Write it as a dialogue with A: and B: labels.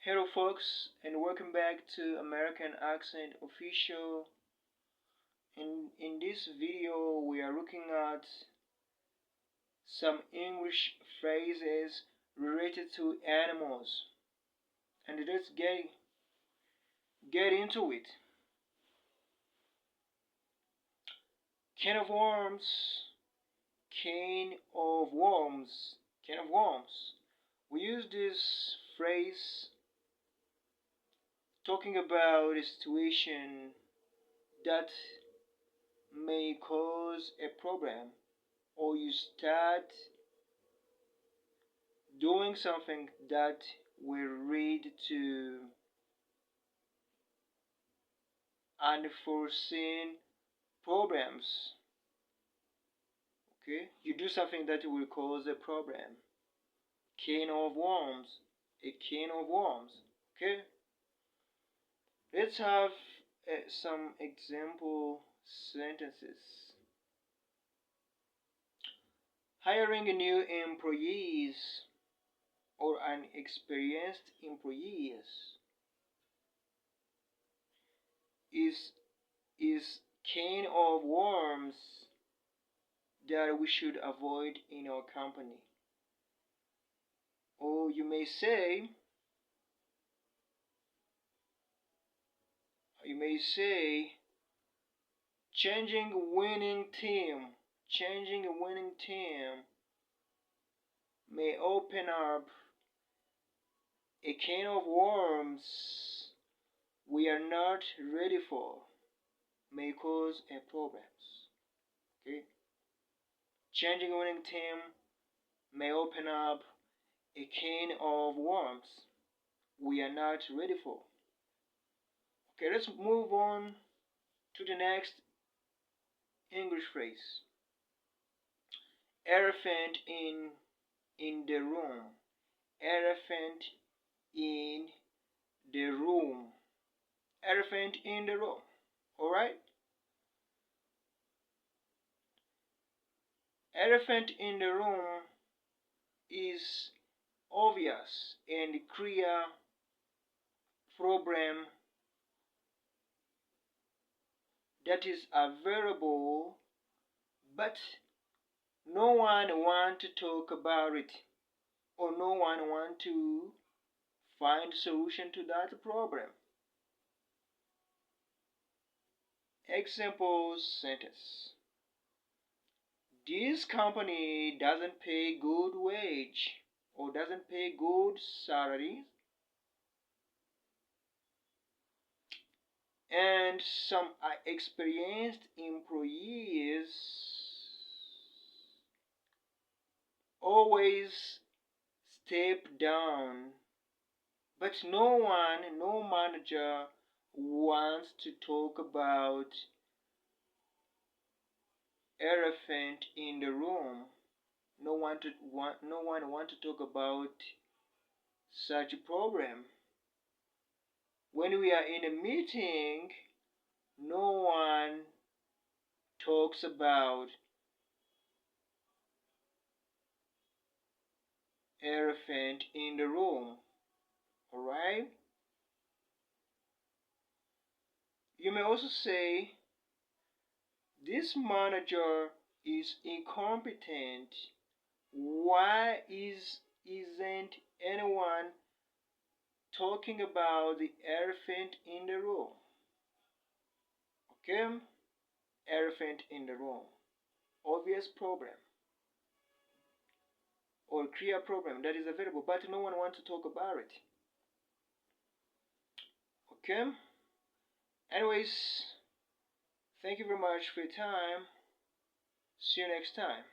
A: Hello folks, and welcome back to American Accent Official. In this video we are looking at some English phrases related to animals. And let's get into it. Can of worms, cane of worms, can of worms. We use this phrase talking about a situation that may cause a problem, or you start doing something that will lead to unforeseen problems. Okay, you do something that will cause a problem. Can of worms, a can of worms. Okay, let's have some example sentences. Hiring new employees or an experienced employees is can of worms that we should avoid in our company. Or you may say changing a winning team may open up a can of worms we are not ready for, may cause a problems. Okay, changing a winning team may open up a can of worms we are not ready for. Okay, let's move on to the next English phrase. Elephant in the room. Elephant in the room. Elephant in the room. Alright? Elephant in the room is obvious and clear problem that is available, but no one want to talk about it, or no one want to find solution to that problem. Example sentence. This company doesn't pay good wage or doesn't pay good salaries, and some experienced employees always step down, but no manager wants to talk about elephant in the room. No one want to talk about such a problem. When we are in a meeting, no one talks about elephant in the room. Alright? You may also say, this manager is incompetent. Why isn't anyone talking about the elephant in the room? Okay? Elephant in the room. Obvious problem or clear problem that is available, but no one wants to talk about it. Okay? Anyways, thank you very much for your time. See you next time.